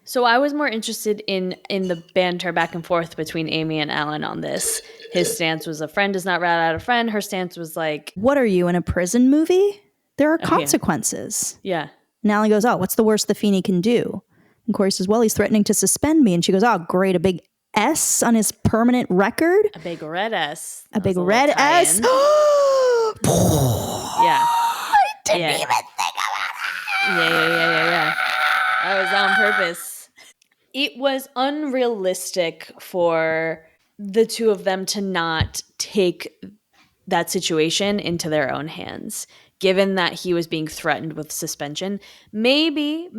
So I was more interested in the banter back and forth between Amy and Alan on this. His stance was a friend does not rat out a friend. Her stance was like, what are you, in a prison movie? There are consequences. Yeah. And Alan goes, oh, what's the worst the Feeny can do? And Cory says, well, he's threatening to suspend me. And she goes, oh, great, a big S on his permanent record? A big red S. A big red S? Yeah. I didn't even think about that. Yeah. That was on purpose. It was unrealistic for the two of them to not take that situation into their own hands, given that he was being threatened with suspension. Maybe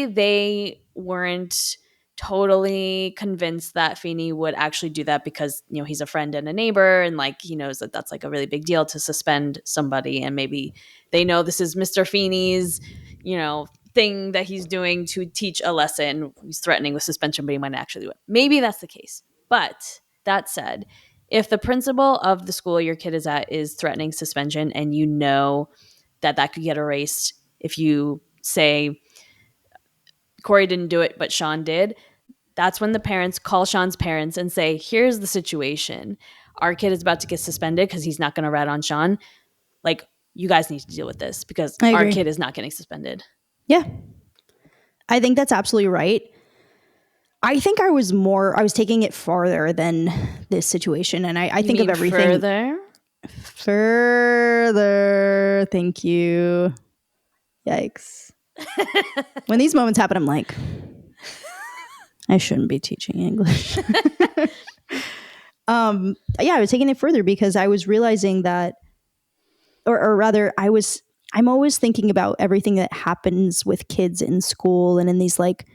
they weren't totally convinced that Feeny would actually do that because, you know, he's a friend and a neighbor and like he knows that that's like a really big deal to suspend somebody, and maybe they know this is Mr. Feeny's, you know, thing that he's doing to teach a lesson. He's threatening with suspension, but he might actually do it. Maybe that's the case. But that said, if the principal of the school your kid is at is threatening suspension and you know that could get erased if you say Cory didn't do it, but Shawn did, that's when the parents call Shawn's parents and say, here's the situation. Our kid is about to get suspended because he's not going to rat on Shawn. Like, you guys need to deal with this because our kid is not getting suspended. Yeah. I think that's absolutely right. I think I was taking it farther than this situation. And I think of everything. Further. Thank you. Yikes. When these moments happen, I'm like, I shouldn't be teaching English. I was taking it further because I was realizing that, or rather, I'm always thinking about everything that happens with kids in school and in these like,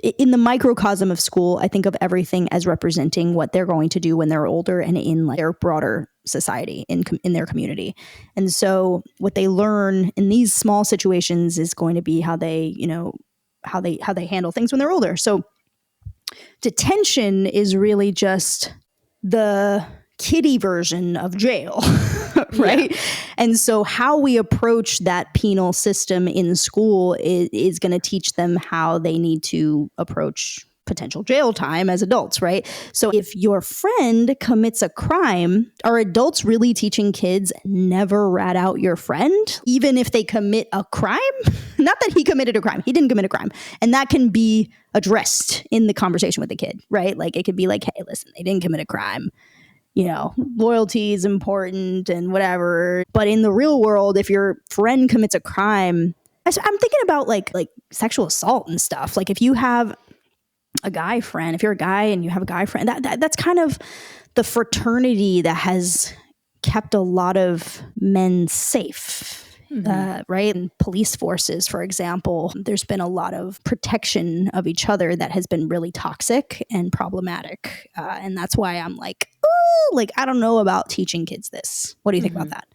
in the microcosm of school, I think of everything as representing what they're going to do when they're older and in like their broader society, in their community. And so what they learn in these small situations is going to be how they, you know, how they handle things when they're older. So detention is really just the kiddie version of jail, right? Yeah. And so how we approach that penal system in school is going to teach them how they need to approach potential jail time as adults, right? So if your friend commits a crime, are adults really teaching kids never rat out your friend, even if they commit a crime? Not that he committed a crime. He didn't commit a crime. And that can be addressed in the conversation with the kid, right? Like it could be like, hey, listen, they didn't commit a crime. You know, loyalty is important and whatever. But in the real world, if your friend commits a crime, I'm thinking about like sexual assault and stuff. Like if you have a guy friend, if you're a guy and you have a guy friend, that's kind of the fraternity that has kept a lot of men safe. Right? In police forces, for example, there's been a lot of protection of each other that has been really toxic and problematic. And that's why I'm like, I don't know about teaching kids this. What do you think about that?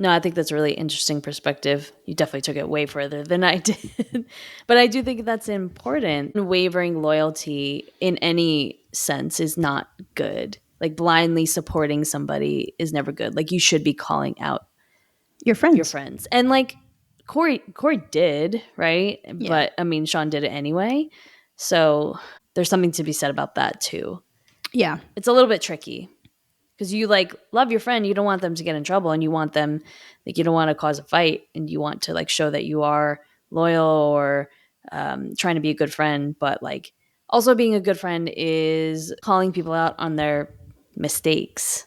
No, I think that's a really interesting perspective. You definitely took it way further than I did. But I do think that's important. Wavering loyalty in any sense is not good. Like blindly supporting somebody is never good. Like you should be calling out Your friends. your friends. And like Cory did, right? Yeah. But I mean, Shawn did it anyway. So there's something to be said about that too. Yeah. It's a little bit tricky because you like love your friend. You don't want them to get in trouble, and you want them, like, you don't want to cause a fight, and you want to like show that you are loyal or trying to be a good friend. But like also being a good friend is calling people out on their mistakes.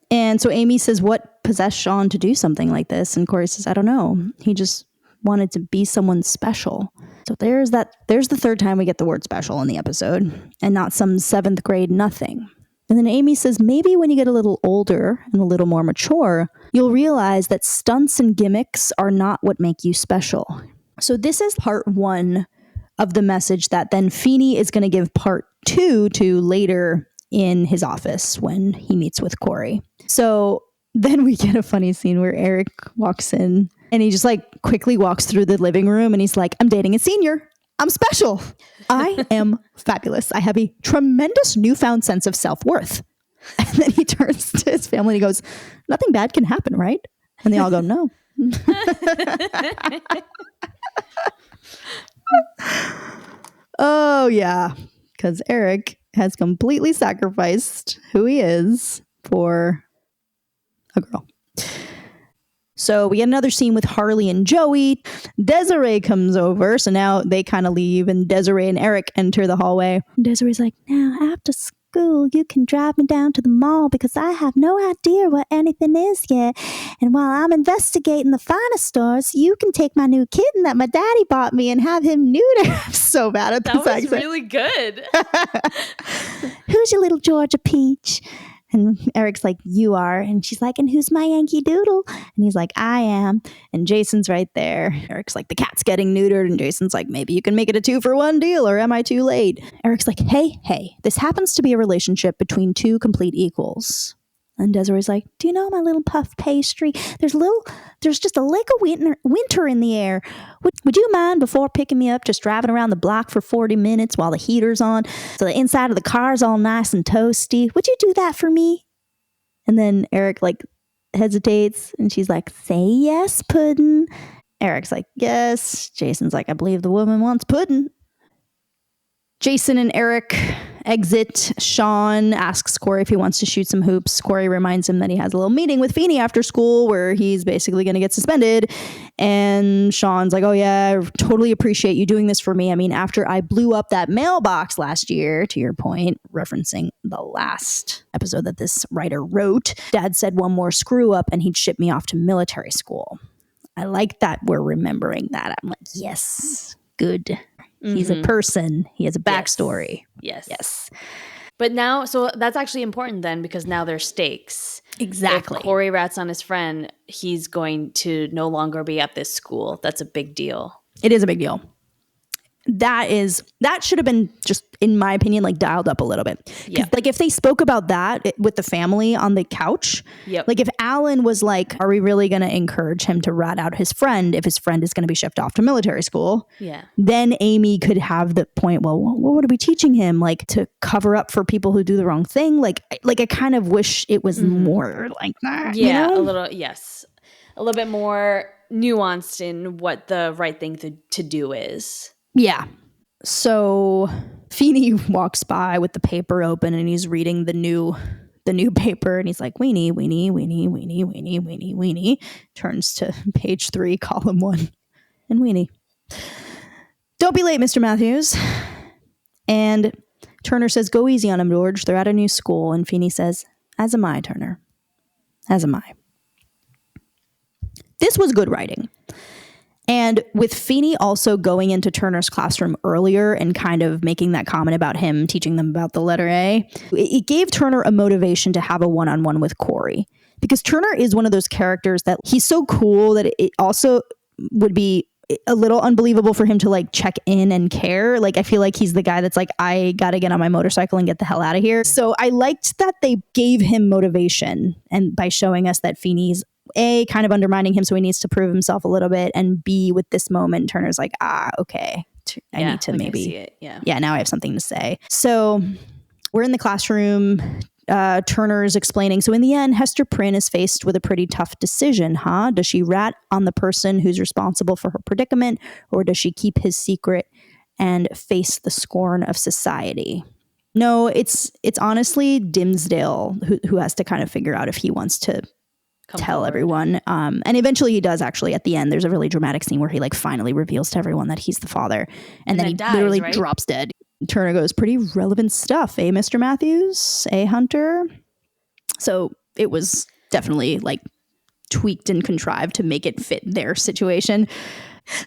And so Amy says, what possessed Shawn to do something like this? And Cory says, I don't know. He just wanted to be someone special. So there's the third time we get the word special in the episode, and not some 7th grade nothing. And then Amy says, maybe when you get a little older and a little more mature, you'll realize that stunts and gimmicks are not what make you special. So this is part 1 of the message that then Feeny is going to give part 2 to later in his office when he meets with Cory. So then we get a funny scene where Eric walks in and he just like quickly walks through the living room and he's like, I'm dating a senior. I'm special. I am fabulous. I have a tremendous newfound sense of self-worth. And then he turns to his family and he goes, nothing bad can happen, right? And they all go, no. Oh, yeah. Because Eric has completely sacrificed who he is for a girl. So we get another scene with Harley and Joey. Desiree comes over. So now they kind of leave and Desiree and Eric enter the hallway. And Desiree's like, now after school, you can drive me down to the mall because I have no idea what anything is yet. And while I'm investigating the finest stores, you can take my new kitten that my daddy bought me and have him neuter. I'm so bad at this That was accent. really good. Who's your little Georgia Peach? And Eric's like, you are. And she's like, and who's my Yankee Doodle? And he's like, I am. And Jason's right there. Eric's like, the cat's getting neutered. And Jason's like, maybe you can make it a 2-for-1 deal, or am I too late? Eric's like, hey, this happens to be a relationship between 2 complete equals. And Desiree's like, do you know my little puff pastry? There's just a lick of winter in the air. Would you mind, before picking me up, just driving around the block for 40 minutes while the heater's on, so the inside of the car's all nice and toasty? Would you do that for me? And then Eric like hesitates and she's like, say yes, puddin'. Eric's like, yes. Jason's like, I believe the woman wants puddin'. Jason and Eric exit. Shawn asks Cory if he wants to shoot some hoops. Cory reminds him that he has a little meeting with Feeny after school where he's basically going to get suspended. And Shawn's like, oh yeah, I totally appreciate you doing this for me. I mean, after I blew up that mailbox last year, to your point, referencing the last episode that this writer wrote, Dad said one more screw up and he'd ship me off to military school. I like that we're remembering that. I'm like, yes, good. He's a person. He has a backstory. Yes. But now, so that's actually important then because now there's stakes. Exactly. If Cory rats on his friend, he's going to no longer be at this school. That's a big deal. It is a big deal. That should have been, just in my opinion, like dialed up a little bit. Yeah. Like if they spoke about that with the family on the couch, like if Alan was like, are we really going to encourage him to rat out his friend if his friend is going to be shipped off to military school? Yeah. Then Amy could have the point, well, what are we teaching him? Like to cover up for people who do the wrong thing? Like I kind of wish it was more like that. Yeah, you know? a little, yes. A little bit more nuanced in what the right thing to do is. Yeah. So Feeny walks by with the paper open and he's reading the new paper and he's like, weenie, weenie, weenie, weenie, weenie, weenie, weenie. Turns to page 3, column 1, and weenie. Don't be late, Mr. Matthews. And Turner says, go easy on him, George. They're at a new school. And Feeny says, as am I, Turner. As am I. This was good writing. And with Feeny also going into Turner's classroom earlier and kind of making that comment about him teaching them about the letter A, it gave Turner a motivation to have a one-on-one with Cory. Because Turner is one of those characters that he's so cool that it also would be a little unbelievable for him to like check in and care. Like I feel like he's the guy that's like, I gotta get on my motorcycle and get the hell out of here. So I liked that they gave him motivation and by showing us that Feeny's A, kind of undermining him, so he needs to prove himself a little bit, and B, with this moment, Turner's like, okay, I need to like maybe, I see it. yeah, now I have something to say. So we're in the classroom. Turner's explaining. So in the end, Hester Prynne is faced with a pretty tough decision, huh? Does she rat on the person who's responsible for her predicament, or does she keep his secret and face the scorn of society? No, it's honestly Dimsdale who has to kind of figure out if he wants to tell everyone. And eventually he does, actually. At the end, there's a really dramatic scene where he like finally reveals to everyone that he's the father. And then he dies, literally right? drops dead. Turner goes, pretty relevant stuff, eh, Mr. Matthews? Eh, Hunter? So it was definitely like tweaked and contrived to make it fit their situation.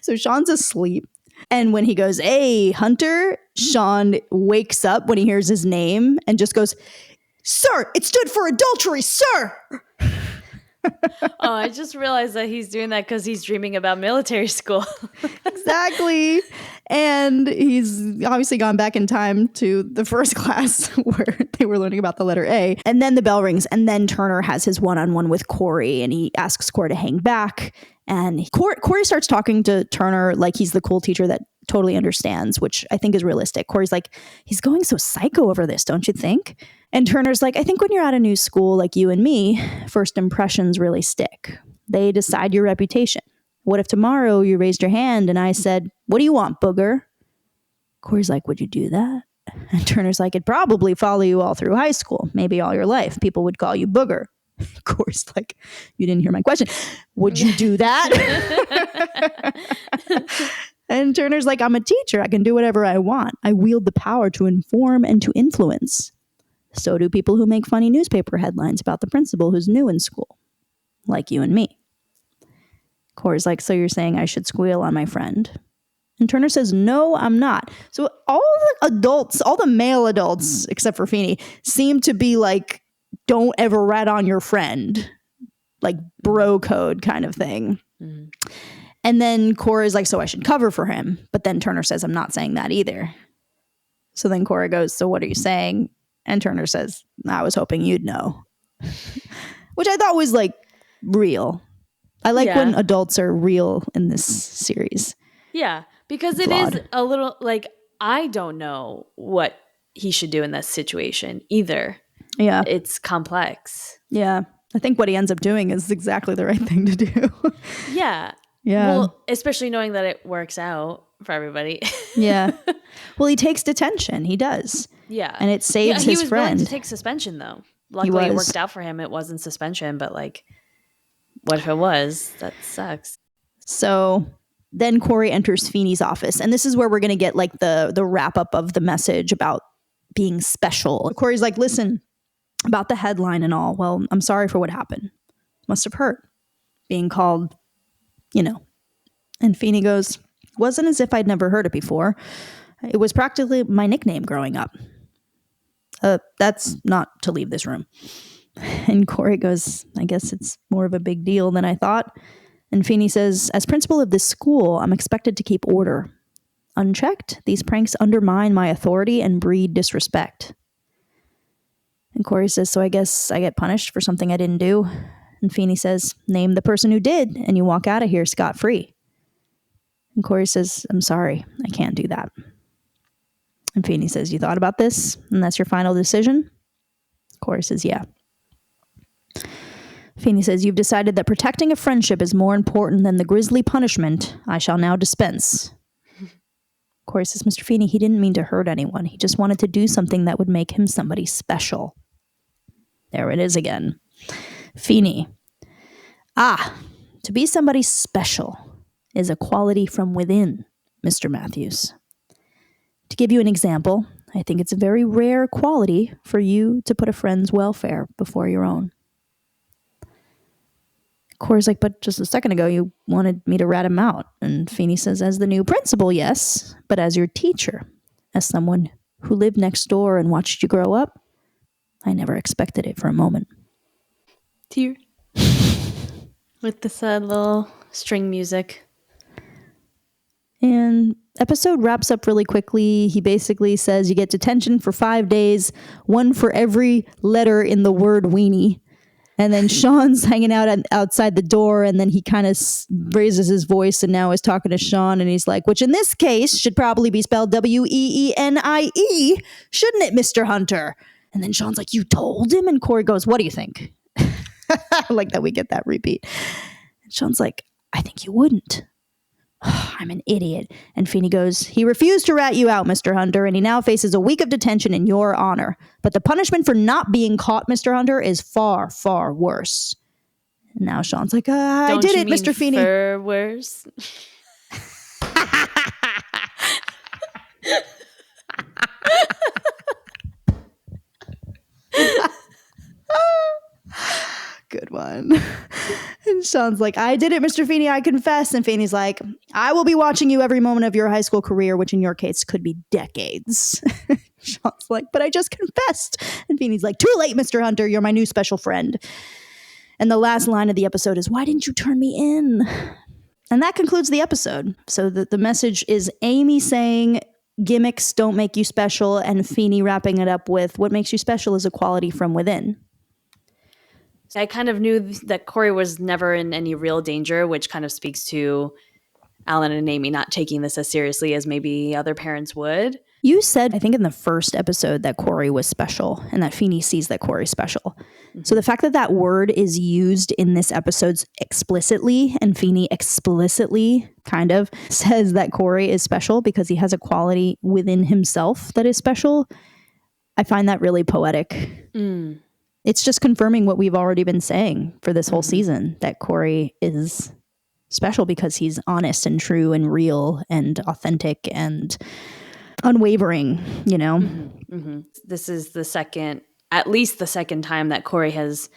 So Shawn's asleep. And when he goes, hey, Hunter, Shawn wakes up when he hears his name and just goes, sir, it stood for adultery, sir. Oh, I just realized that he's doing that because he's dreaming about military school. Exactly. And he's obviously gone back in time to the first class where they were learning about the letter A. And then the bell rings, and then Turner has his one-on-one with Cory, and he asks Cory to hang back. And Cory starts talking to Turner like he's the cool teacher that totally understands, which I think is realistic. Cory's like, he's going so psycho over this, don't you think? And Turner's like, I think when you're at a new school like you and me, first impressions really stick. They decide your reputation. What if tomorrow you raised your hand and I said, what do you want, booger? Cory's like, would you do that? And Turner's like, it'd probably follow you all through high school, maybe all your life. People would call you booger. Cory's like, you didn't hear my question. Would you do that? And Turner's like, I'm a teacher. I can do whatever I want. I wield the power to inform and to influence. So do people who make funny newspaper headlines about the principal who's new in school, like you and me. Cory's like, so you're saying I should squeal on my friend? And Turner says, no, I'm not. So all the adults, all the male adults, except for Feeny, seem to be like, don't ever rat on your friend. Like bro code kind of thing. Mm-hmm. And then Cory's like, so I should cover for him. But then Turner says, I'm not saying that either. So then Cory goes, so what are you saying? And Turner says, I was hoping you'd know. Which I thought was like real. I like when adults are real in this series. Yeah, because it is a little like, I don't know what he should do in that situation either. Yeah. It's complex. Yeah. I think what he ends up doing is exactly the right thing to do. Yeah. Yeah. Well, especially knowing that it works out for everybody. Yeah. Well, he takes detention. He does. Yeah. And it saves his friend. He was willing to take suspension, though. Luckily, it worked out for him. It wasn't suspension, but like, what if it was? That sucks. So then Cory enters Feeny's office. And this is where we're going to get like the wrap up of the message about being special. Cory's like, listen, about the headline and all. Well, I'm sorry for what happened. Must have hurt. Being called, you know. And Feeny goes, wasn't as if I'd never heard it before. It was practically my nickname growing up. That's not to leave this room. And Cory goes, I guess it's more of a big deal than I thought. And Feeny says, as principal of this school, I'm expected to keep order. Unchecked, these pranks undermine my authority and breed disrespect. And Cory says, so I guess I get punished for something I didn't do. And Feeny says, name the person who did, and you walk out of here scot-free. And Cory says, I'm sorry, I can't do that. And Feeny says, you thought about this, and that's your final decision? Cory says, yeah. Feeny says, you've decided that protecting a friendship is more important than the grisly punishment I shall now dispense. Cory says, Mr. Feeny, he didn't mean to hurt anyone. He just wanted to do something that would make him somebody special. There it is again. Feeny. To be somebody special is a quality from within, Mr. Matthews. To give you an example, I think it's a very rare quality for you to put a friend's welfare before your own. Cory's like, but just a second ago, you wanted me to rat him out. And Feeny says, as the new principal, yes, but as your teacher, as someone who lived next door and watched you grow up, I never expected it for a moment. Tear. With the sad little string music. And episode wraps up really quickly. He basically says you get detention for 5 days, one for every letter in the word weenie. And then Shawn's hanging out outside the door, and then he kind of raises his voice and now is talking to Shawn, and he's like, which in this case should probably be spelled Weenie, shouldn't it, Mr. Hunter? And then Shawn's like, you told him? And Cory goes, what do you think? I like that we get that repeat. And Shawn's like, I think you wouldn't. I'm an idiot. And Feeny goes, he refused to rat you out, Mr. Hunter, and he now faces a week of detention in your honor. But the punishment for not being caught, Mr. Hunter, is far, far worse. And now Shawn's like, I did it, Mr. Feeny. For worse? Good one. And Shawn's like, I did it, Mr. Feeny, I confess. And Feeny's like, I will be watching you every moment of your high school career, which in your case could be decades. Shawn's like, but I just confessed. And Feeny's like, too late, Mr. Hunter, you're my new special friend. And the last line of the episode is, why didn't you turn me in? And that concludes the episode. So the message is Amy saying, gimmicks don't make you special, and Feeny wrapping it up with, what makes you special is a quality from within. I kind of knew that Cory was never in any real danger, which kind of speaks to Alan and Amy not taking this as seriously as maybe other parents would. You said, I think in the first episode, that Cory was special and that Feeny sees that Cory's special. Mm-hmm. So the fact that that word is used in this episode explicitly, and Feeny explicitly kind of says that Cory is special because he has a quality within himself that is special, I find that really poetic. Mm. It's just confirming what we've already been saying for this whole season, that Cory is special because he's honest and true and real and authentic and unwavering, you know? Mm-hmm. Mm-hmm. This is at least the second time that Cory has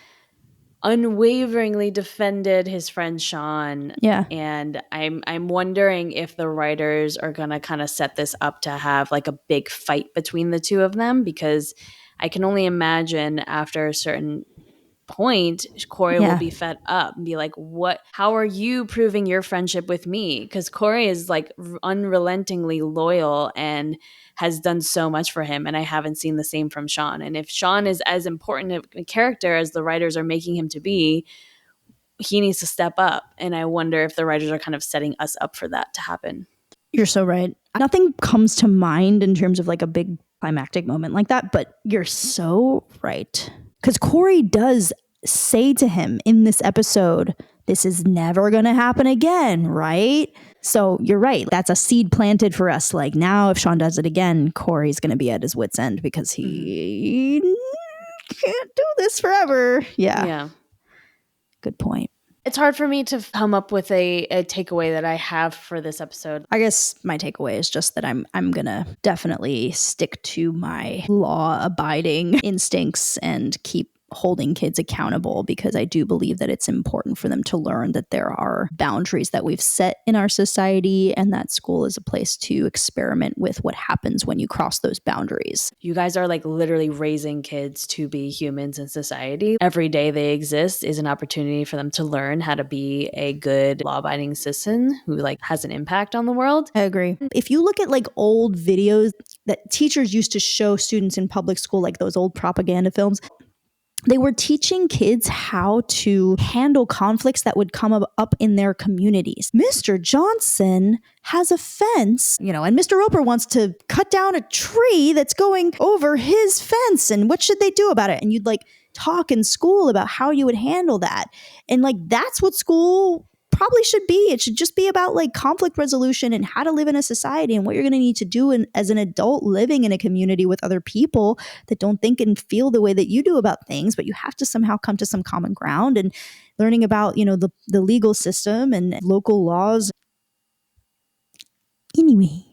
unwaveringly defended his friend Shawn. Yeah. And I'm wondering if the writers are going to kind of set this up to have like a big fight between the two of them, because I can only imagine after a certain point, Cory will be fed up and be like, how are you proving your friendship with me? Because Cory is like unrelentingly loyal and has done so much for him, and I haven't seen the same from Shawn. And if Shawn is as important a character as the writers are making him to be, he needs to step up. And I wonder if the writers are kind of setting us up for that to happen. You're so right. Nothing comes to mind in terms of like a big climactic moment like that, but you're so right. Because Cory does say to him in this episode, this is never going to happen again, right? So you're right. That's a seed planted for us. Like now, if Shawn does it again, Cory's going to be at his wit's end because he can't do this forever. Yeah. Good point. It's hard for me to come up with a takeaway that I have for this episode. I guess my takeaway is just that I'm going to definitely stick to my law-abiding instincts and keep holding kids accountable, because I do believe that it's important for them to learn that there are boundaries that we've set in our society, and that school is a place to experiment with what happens when you cross those boundaries. You guys are like literally raising kids to be humans in society. Every day they exist is an opportunity for them to learn how to be a good law-abiding citizen who like has an impact on the world. I agree. If you look at like old videos that teachers used to show students in public school, like those old propaganda films, they were teaching kids how to handle conflicts that would come up in their communities. Mr. Johnson has a fence, and Mr. Roper wants to cut down a tree that's going over his fence, and what should they do about it? And you'd like talk in school about how you would handle that. And like that's what school probably should be. It should just be about like conflict resolution and how to live in a society and what you're going to need to do as an adult living in a community with other people that don't think and feel the way that you do about things, but you have to somehow come to some common ground, and learning about, the legal system and local laws. Anyway.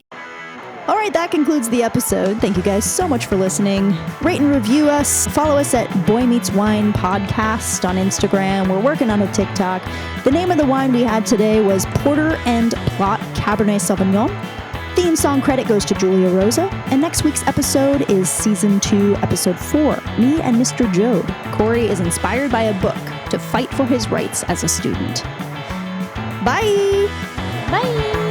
All right, that concludes the episode. Thank you guys so much for listening. Rate and review us. Follow us at Boy Meets Wine Podcast on Instagram. We're working on a TikTok. The name of the wine we had today was Porter and Plot Cabernet Sauvignon. Theme song credit goes to Julia Rosa. And next week's episode is Season 2, Episode 4, Me and Mr. Joad. Cory is inspired by a book to fight for his rights as a student. Bye! Bye!